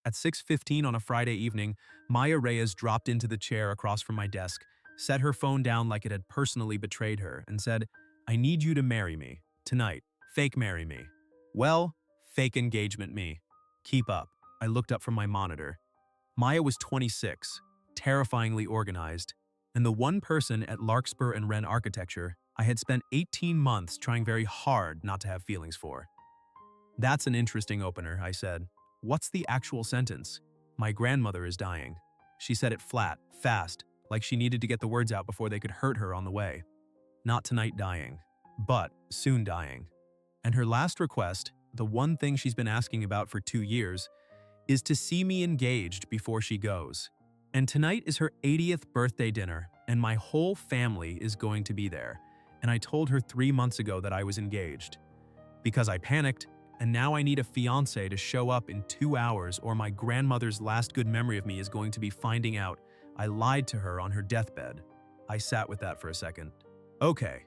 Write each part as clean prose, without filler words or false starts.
At 6:15 on a Friday evening, Maya Reyes dropped into the chair across from my desk, set her phone down like it had personally betrayed her, and said, "I need you to marry me. Tonight. Fake marry me." Well, fake engagement me. Keep up. I looked up from my monitor. Maya was 26, terrifyingly organized, and the one person at Larkspur and Wren Architecture I had spent 18 months trying very hard not to have feelings for. "That's an interesting opener," I said. "What's the actual sentence?" "My grandmother is dying." She said it flat, fast, like she needed to get the words out before they could hurt her on the way. Not tonight dying, but soon dying. And her last request, the one thing she's been asking about for 2 years, is to see me engaged before she goes. And tonight is her 80th birthday dinner, and my whole family is going to be there. And I told her 3 months ago that I was engaged. Because I panicked, and now I need a fiancé to show up in 2 hours, or my grandmother's last good memory of me is going to be finding out I lied to her on her deathbed. I sat with that for a second. Okay,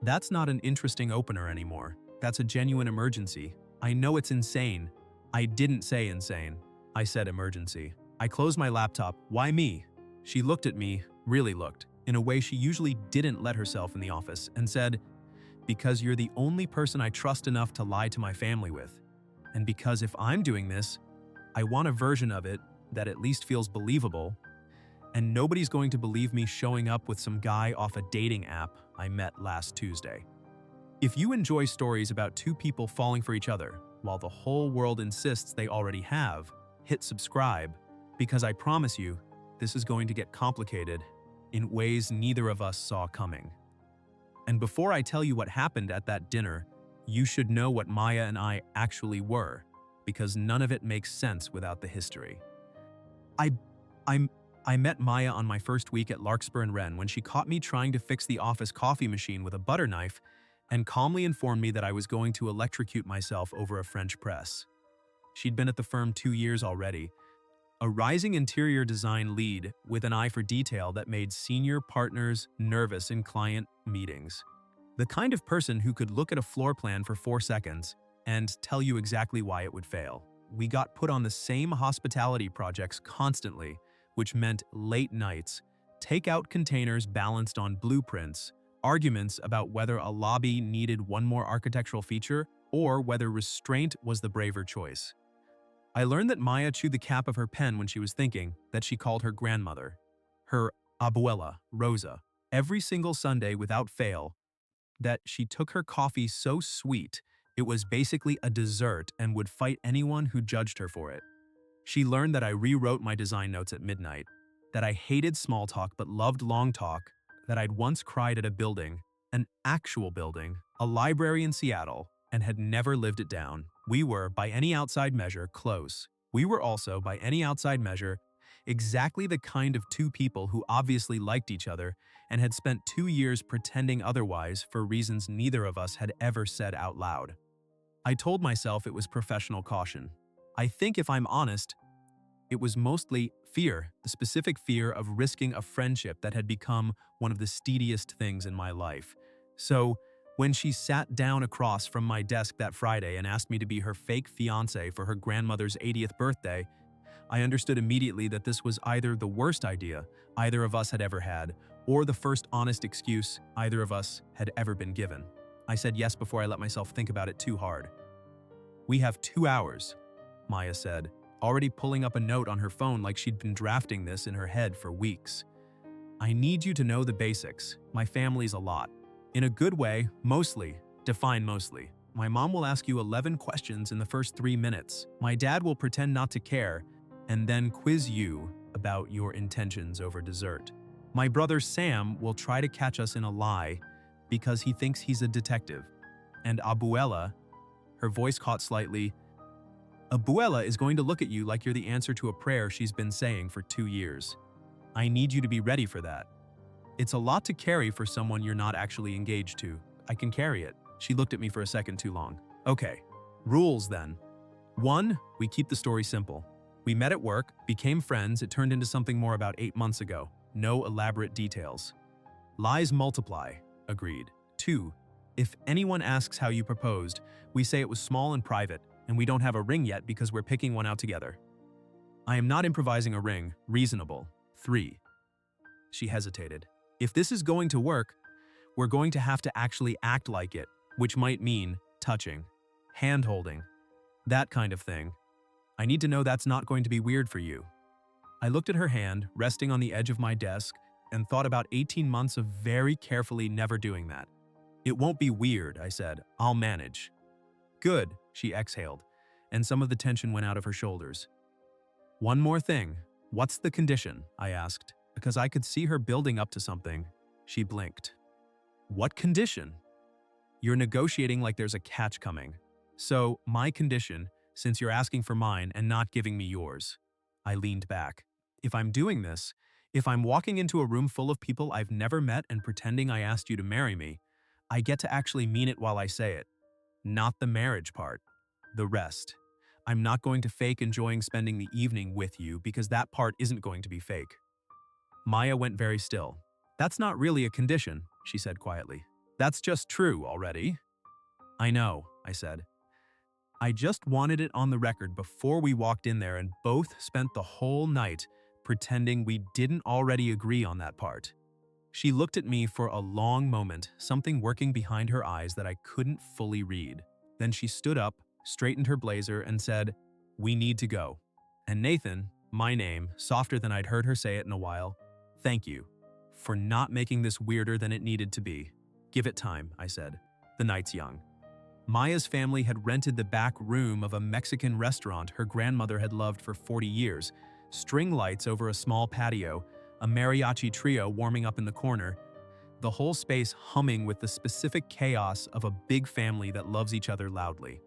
that's not an interesting opener anymore. That's a genuine emergency. I know it's insane. I didn't say insane. I said emergency. I closed my laptop. Why me? She looked at me, really looked, in a way she usually didn't let herself in the office, and said, "Because you're the only person I trust enough to lie to my family with. And because if I'm doing this, I want a version of it that at least feels believable. And nobody's going to believe me showing up with some guy off a dating app I met last Tuesday." If you enjoy stories about two people falling for each other, while the whole world insists they already have, hit subscribe, because I promise you, this is going to get complicated in ways neither of us saw coming. And before I tell you what happened at that dinner, you should know what Maya and I actually were, because none of it makes sense without the history. I, I met Maya on my first week at Larkspur and Wren when she caught me trying to fix the office coffee machine with a butter knife and calmly informed me that I was going to electrocute myself over a French press. She'd been at the firm 2 years already, a rising interior design lead with an eye for detail that made senior partners nervous in client meetings. The kind of person who could look at a floor plan for 4 seconds and tell you exactly why it would fail. We got put on the same hospitality projects constantly, which meant late nights, takeout containers balanced on blueprints, arguments about whether a lobby needed one more architectural feature or whether restraint was the braver choice. I learned that Maya chewed the cap of her pen when she was thinking, that she called her grandmother, her Abuela, Rosa, every single Sunday without fail, that she took her coffee so sweet it was basically a dessert and would fight anyone who judged her for it. She learned that I rewrote my design notes at midnight, that I hated small talk but loved long talk, that I'd once cried at a building, an actual building, a library in Seattle, and had never lived it down. We were, by any outside measure, close. We were also, by any outside measure, exactly the kind of two people who obviously liked each other and had spent 2 years pretending otherwise for reasons neither of us had ever said out loud. I told myself it was professional caution. I think if I'm honest, it was mostly fear, the specific fear of risking a friendship that had become one of the steadiest things in my life. So, when she sat down across from my desk that Friday and asked me to be her fake fiancé for her grandmother's 80th birthday, I understood immediately that this was either the worst idea either of us had ever had, or the first honest excuse either of us had ever been given. I said yes before I let myself think about it too hard. "We have 2 hours, Maya said, already pulling up a note on her phone like she'd been drafting this in her head for weeks. "I need you to know the basics. My family's a lot. In a good way, mostly. Define mostly. My mom will ask you 11 questions in the first 3 minutes. My dad will pretend not to care, and then quiz you about your intentions over dessert. My brother Sam will try to catch us in a lie because he thinks he's a detective. And Abuela," her voice caught slightly, "Abuela is going to look at you like you're the answer to a prayer she's been saying for 2 years. I need you to be ready for that. It's a lot to carry for someone you're not actually engaged to. I can carry it." She looked at me for a second too long. "Okay, rules then. 1, we keep the story simple. We met at work, became friends, it turned into something more about 8 months ago. No elaborate details. Lies multiply." Agreed. 2, if anyone asks how you proposed, we say it was small and private, and we don't have a ring yet because we're picking one out together. I am not improvising a ring. Reasonable. 3. She hesitated. If this is going to work, we're going to have to actually act like it, which might mean touching, hand-holding, that kind of thing. I need to know that's not going to be weird for you. I looked at her hand, resting on the edge of my desk, and thought about 18 months of very carefully never doing that. It won't be weird, I said. I'll manage. Good, she exhaled, and some of the tension went out of her shoulders. One more thing. What's the condition? I asked, because I could see her building up to something. She blinked. What condition? You're negotiating like there's a catch coming. So, my condition, since you're asking for mine and not giving me yours. I leaned back. If I'm doing this, if I'm walking into a room full of people I've never met and pretending I asked you to marry me, I get to actually mean it while I say it. Not the marriage part. The rest. I'm not going to fake enjoying spending the evening with you because that part isn't going to be fake. Maya went very still. That's not really a condition, she said quietly. That's just true already. I know, I said. I just wanted it on the record before we walked in there and both spent the whole night pretending we didn't already agree on that part. She looked at me for a long moment, something working behind her eyes that I couldn't fully read. Then she stood up, straightened her blazer, and said, "We need to go." And Nathan, my name, softer than I'd heard her say it in a while, "Thank you for not making this weirder than it needed to be. Give it time," I said. The night's young. Maya's family had rented the back room of a Mexican restaurant her grandmother had loved for 40 years, string lights over a small patio, a mariachi trio warming up in the corner, the whole space humming with the specific chaos of a big family that loves each other loudly.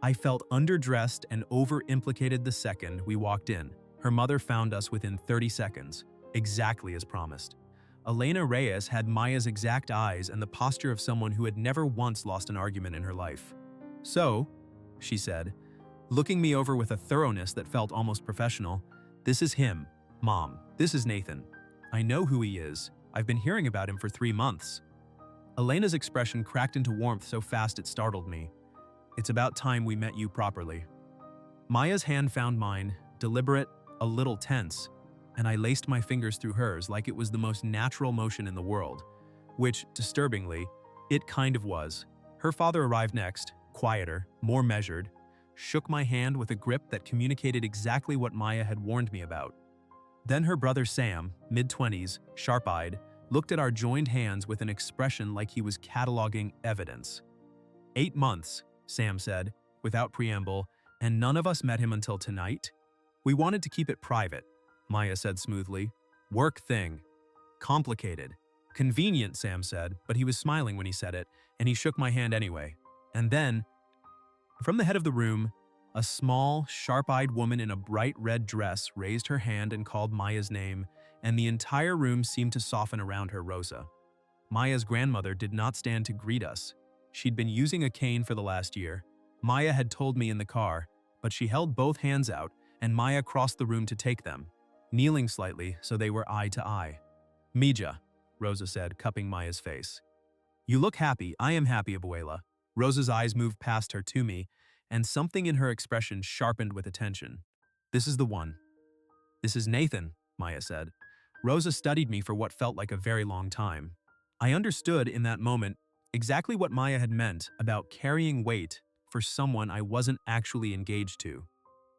I felt underdressed and over-implicated the second we walked in. Her mother found us within 30 seconds, exactly as promised. Elena Reyes had Maya's exact eyes and the posture of someone who had never once lost an argument in her life. "So," she said, looking me over with a thoroughness that felt almost professional, "this is him, Mom. This is Nathan. I know who he is. I've been hearing about him for 3 months." Elena's expression cracked into warmth so fast it startled me. "It's about time we met you properly." Maya's hand found mine, deliberate, a little tense, and I laced my fingers through hers like it was the most natural motion in the world, which, disturbingly, it kind of was. Her father arrived next, quieter, more measured, shook my hand with a grip that communicated exactly what Maya had warned me about. Then her brother Sam, mid-20s, sharp-eyed, looked at our joined hands with an expression like he was cataloging evidence. 8 months, Sam said, without preamble, and none of us met him until tonight? We wanted to keep it private, Maya said smoothly. Work thing. Complicated. Convenient, Sam said, but he was smiling when he said it, and he shook my hand anyway. And then, from the head of the room, a small, sharp-eyed woman in a bright red dress raised her hand and called Maya's name, and the entire room seemed to soften around her. Rosa. Maya's grandmother did not stand to greet us. She'd been using a cane for the last year. Maya had told me in the car, but she held both hands out, and Maya crossed the room to take them, kneeling slightly so they were eye to eye. "Mija," Rosa said, cupping Maya's face. "You look happy. I am happy, Abuela." Rosa's eyes moved past her to me, and something in her expression sharpened with attention. "This is the one." "This is Nathan," Maya said. Rosa studied me for what felt like a very long time. I understood in that moment exactly what Maya had meant about carrying weight for someone I wasn't actually engaged to.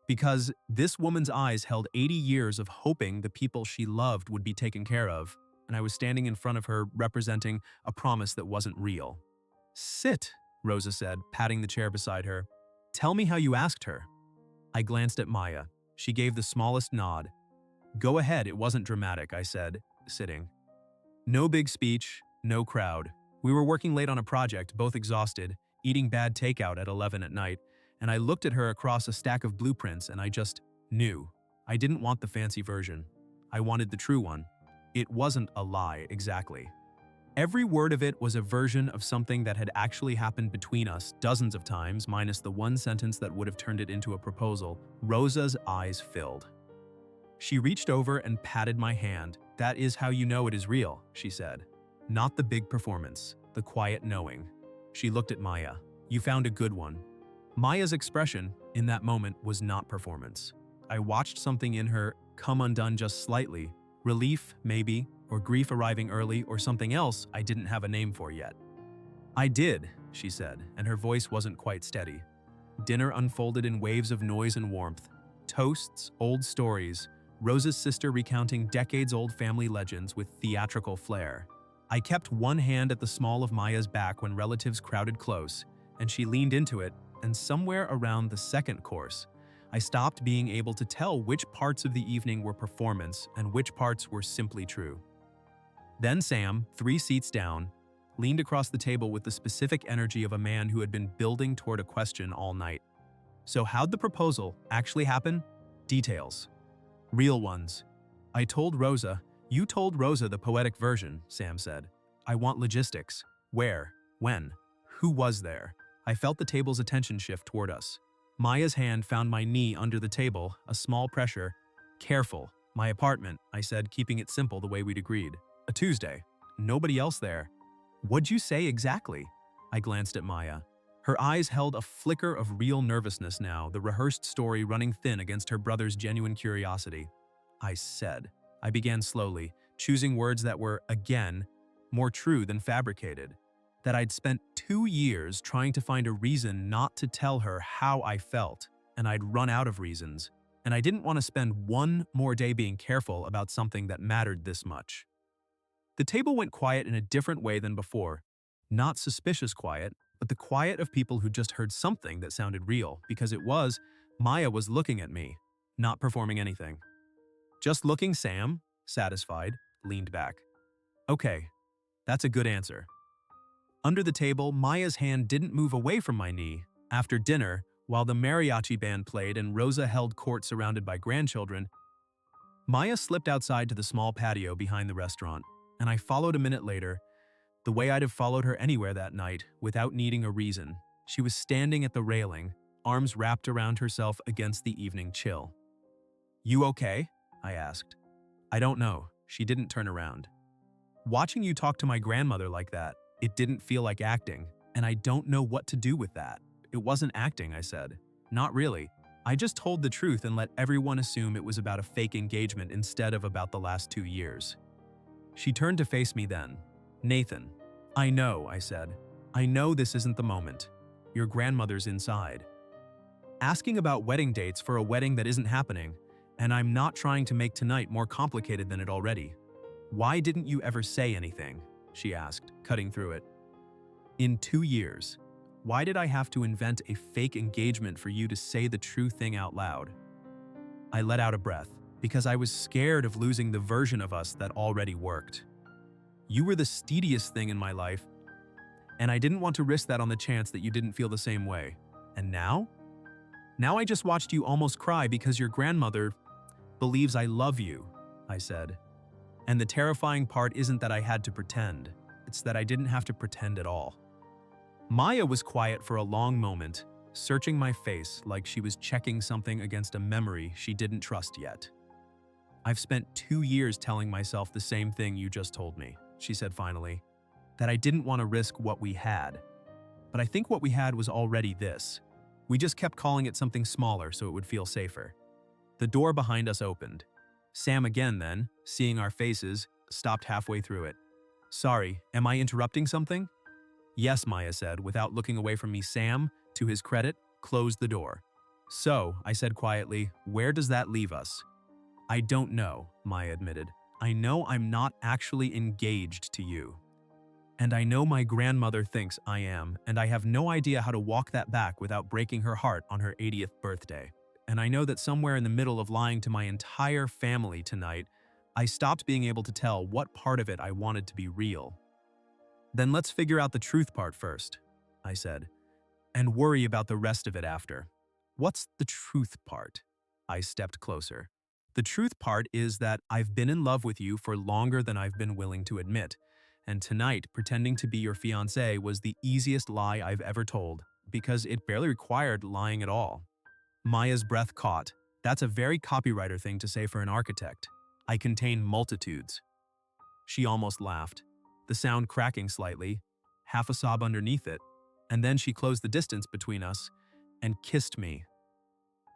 Because this woman's eyes held 80 years of hoping the people she loved would be taken care of, and I was standing in front of her representing a promise that wasn't real. "Sit," Rosa said, patting the chair beside her. "Tell me how you asked her." I glanced at Maya. She gave the smallest nod. "Go ahead, it wasn't dramatic," I said, sitting. No big speech, no crowd. We were working late on a project, both exhausted, eating bad takeout at 11 at night, and I looked at her across a stack of blueprints and I just knew. I didn't want the fancy version. I wanted the true one. It wasn't a lie, exactly. Every word of it was a version of something that had actually happened between us dozens of times, minus the one sentence that would have turned it into a proposal. Rosa's eyes filled. She reached over and patted my hand. "That is how you know it is real," she said. "Not the big performance, the quiet knowing." She looked at Maya. "You found a good one." Maya's expression, in that moment, was not performance. I watched something in her come undone just slightly. Relief, maybe, or grief arriving early, or something else I didn't have a name for yet. I did, she said, and her voice wasn't quite steady. Dinner unfolded in waves of noise and warmth. Toasts, old stories, Rosa's sister recounting decades-old family legends with theatrical flair. I kept one hand at the small of Maya's back when relatives crowded close, and she leaned into it, and somewhere around the second course, I stopped being able to tell which parts of the evening were performance and which parts were simply true. Then Sam, 3 seats down, leaned across the table with the specific energy of a man who had been building toward a question all night. So how'd the proposal actually happen? Details. Real ones. I told Rosa. You told Rosa the poetic version, Sam said. I want logistics. Where? When? Who was there? I felt the table's attention shift toward us. Maya's hand found my knee under the table, a small pressure. Careful. My apartment, I said, keeping it simple the way we'd agreed. A Tuesday. Nobody else there. What'd you say exactly? I glanced at Maya. Her eyes held a flicker of real nervousness now, the rehearsed story running thin against her brother's genuine curiosity. I said. I began slowly, choosing words that were, again, more true than fabricated. That I'd spent 2 years trying to find a reason not to tell her how I felt, and I'd run out of reasons, and I didn't want to spend one more day being careful about something that mattered this much. The table went quiet in a different way than before. Not suspicious quiet, but the quiet of people who just heard something that sounded real, because it was, Maya was looking at me, not performing anything. Just looking. Sam, satisfied, leaned back. Okay, that's a good answer. Under the table, Maya's hand didn't move away from my knee. After dinner, while the mariachi band played and Rosa held court surrounded by grandchildren, Maya slipped outside to the small patio behind the restaurant, and I followed a minute later, the way I'd have followed her anywhere that night, without needing a reason. She was standing at the railing, arms wrapped around herself against the evening chill. You okay? I asked. I don't know. She didn't turn around. Watching you talk to my grandmother like that, it didn't feel like acting, and I don't know what to do with that. It wasn't acting, I said. Not really. I just told the truth and let everyone assume it was about a fake engagement instead of about the last 2 years. She turned to face me then. Nathan. I know, I said. I know this isn't the moment. Your grandmother's inside. Asking about wedding dates for a wedding that isn't happening, and I'm not trying to make tonight more complicated than it already. Why didn't you ever say anything? She asked, cutting through it. In 2 years, why did I have to invent a fake engagement for you to say the true thing out loud? I let out a breath, because I was scared of losing the version of us that already worked. You were the steadiest thing in my life, and I didn't want to risk that on the chance that you didn't feel the same way. And now? Now I just watched you almost cry because your grandmother believes I love you, I said. And the terrifying part isn't that I had to pretend, it's that I didn't have to pretend at all. Maya was quiet for a long moment, searching my face like she was checking something against a memory she didn't trust yet. I've spent 2 years telling myself the same thing you just told me, she said finally, that I didn't want to risk what we had. But I think what we had was already this. We just kept calling it something smaller so it would feel safer. The door behind us opened. Sam again then, seeing our faces, stopped halfway through it. Sorry, am I interrupting something? Yes, Maya said, without looking away from me. Sam, to his credit, closed the door. So, I said quietly, where does that leave us? I don't know, Maya admitted. I know I'm not actually engaged to you. And I know my grandmother thinks I am, and I have no idea how to walk that back without breaking her heart on her 80th birthday. And I know that somewhere in the middle of lying to my entire family tonight, I stopped being able to tell what part of it I wanted to be real. Then let's figure out the truth part first, I said, and worry about the rest of it after. What's the truth part? I stepped closer. The truth part is that I've been in love with you for longer than I've been willing to admit. And tonight, pretending to be your fiancé was the easiest lie I've ever told, because it barely required lying at all. Maya's breath caught. That's a very copywriter thing to say for an architect. I contain multitudes. She almost laughed, the sound cracking slightly, half a sob underneath it, and then she closed the distance between us and kissed me.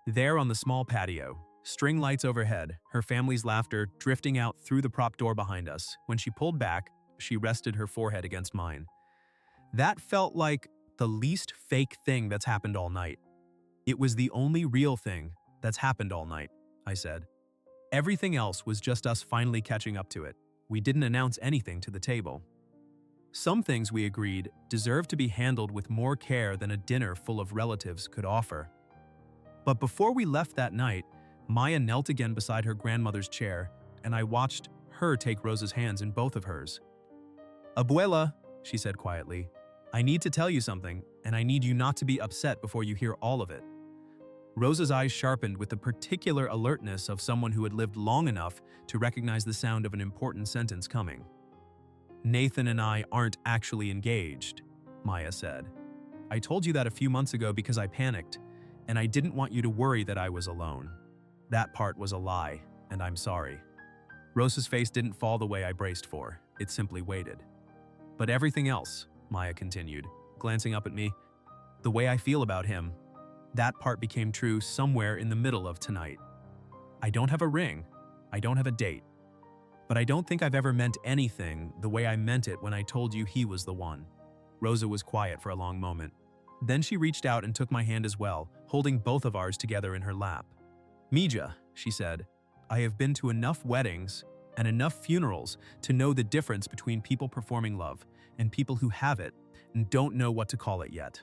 There on the small patio, String lights overhead, her family's laughter drifting out through the prop door behind us. When she pulled back, she rested her forehead against mine. That felt like the least fake thing that's happened all night. It was the only real thing that's happened all night, I said. Everything else was just us finally catching up to it. We didn't announce anything to the table. Some things, we agreed, deserved to be handled with more care than a dinner full of relatives could offer. But before we left that night, Maya knelt again beside her grandmother's chair, and I watched her take Rosa's hands in both of hers. "Abuela," she said quietly, "I need to tell you something, and I need you not to be upset before you hear all of it." Rosa's eyes sharpened with the particular alertness of someone who had lived long enough to recognize the sound of an important sentence coming. "Nathan and I aren't actually engaged," Maya said. "I told you that a few months ago because I panicked, and I didn't want you to worry that I was alone. That part was a lie, and I'm sorry." Rosa's face didn't fall the way I braced for. It simply waited. "But everything else," Maya continued, glancing up at me, "the way I feel about him, that part became true somewhere in the middle of tonight. I don't have a ring. I don't have a date. But I don't think I've ever meant anything the way I meant it when I told you he was the one." Rosa was quiet for a long moment. Then she reached out and took my hand as well, holding both of ours together in her lap. "Mija," she said, "I have been to enough weddings and enough funerals to know the difference between people performing love and people who have it and don't know what to call it yet."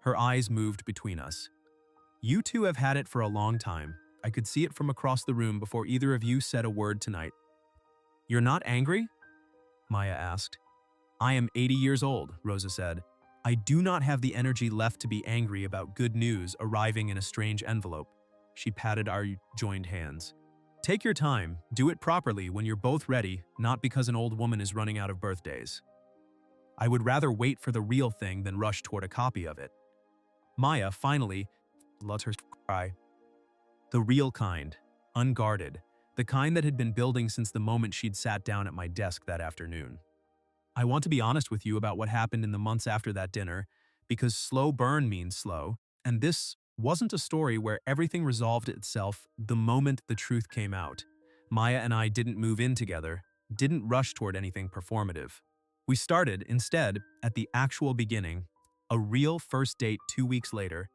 Her eyes moved between us. "You two have had it for a long time. I could see it from across the room before either of you said a word tonight." "You're not angry?" Maya asked. "I am 80 years old," Rosa said. "I do not have the energy left to be angry about good news arriving in a strange envelope." She patted our joined hands. "Take your time. Do it properly when you're both ready, not because an old woman is running out of birthdays. I would rather wait for the real thing than rush toward a copy of it." Maya finally let her cry. The real kind, unguarded, the kind that had been building since the moment she'd sat down at my desk that afternoon. "I want to be honest with you about what happened in the months after that dinner, because slow burn means slow, and this wasn't a story where everything resolved itself the moment the truth came out. Maya and I didn't move in together, didn't rush toward anything performative. We started, instead, at the actual beginning, a real first date 2 weeks later,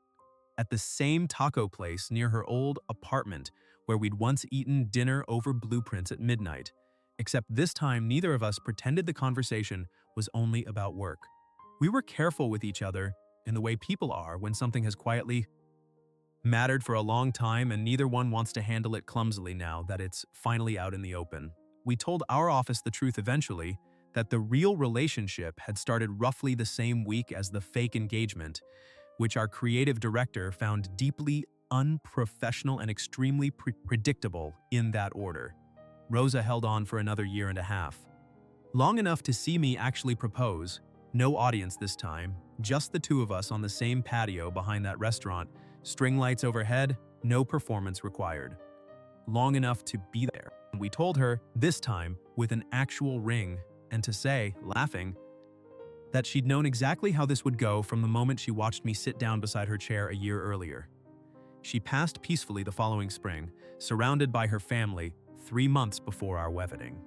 at the same taco place near her old apartment where we'd once eaten dinner over blueprints at midnight, except this time neither of us pretended the conversation was only about work. We were careful with each other in the way people are when something has quietly mattered for a long time and neither one wants to handle it clumsily now that it's finally out in the open. We told our office the truth eventually, that the real relationship had started roughly the same week as the fake engagement, which our creative director found deeply unprofessional and extremely predictable in that order. Rosa held on for another 1.5 years. Long enough to see me actually propose, no audience this time, just the two of us on the same patio behind that restaurant, string lights overhead, no performance required. Long enough to be there. We told her, this time, with an actual ring, and to say, laughing, that she'd known exactly how this would go from the moment she watched me sit down beside her chair a year earlier. She passed peacefully the following spring, surrounded by her family, 3 months before our wedding.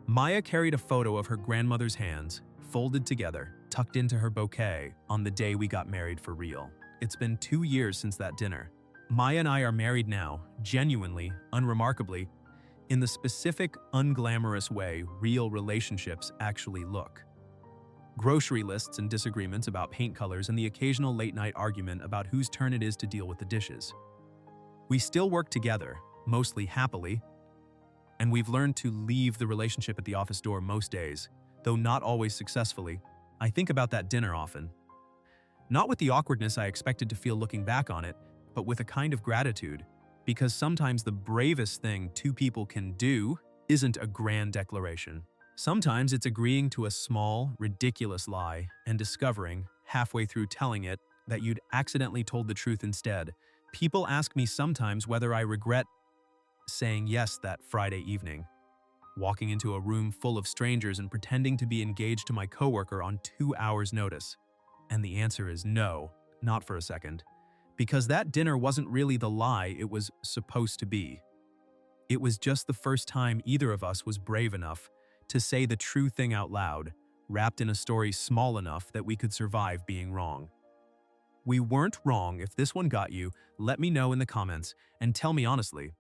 Maya carried a photo of her grandmother's hands, folded together, tucked into her bouquet, on the day we got married for real. It's been 2 years since that dinner. Maya and I are married now, genuinely, unremarkably, in the specific, unglamorous way real relationships actually look. Grocery lists and disagreements about paint colors and the occasional late-night argument about whose turn it is to deal with the dishes. We still work together, mostly happily, and we've learned to leave the relationship at the office door most days, though not always successfully. I think about that dinner often. Not with the awkwardness I expected to feel looking back on it, but with a kind of gratitude, because sometimes the bravest thing two people can do isn't a grand declaration. Sometimes it's agreeing to a small, ridiculous lie and discovering, halfway through telling it, that you'd accidentally told the truth instead. People ask me sometimes whether I regret saying yes that Friday evening, walking into a room full of strangers and pretending to be engaged to my coworker on 2 hours' notice. And the answer is no, not for a second. because that dinner wasn't really the lie it was supposed to be. It was just the first time either of us was brave enough to say the true thing out loud, wrapped in a story small enough that we could survive being wrong. We weren't wrong. If this one got you, let me know in the comments and tell me honestly,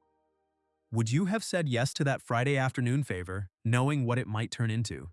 would you have said yes to that Friday afternoon favor, knowing what it might turn into?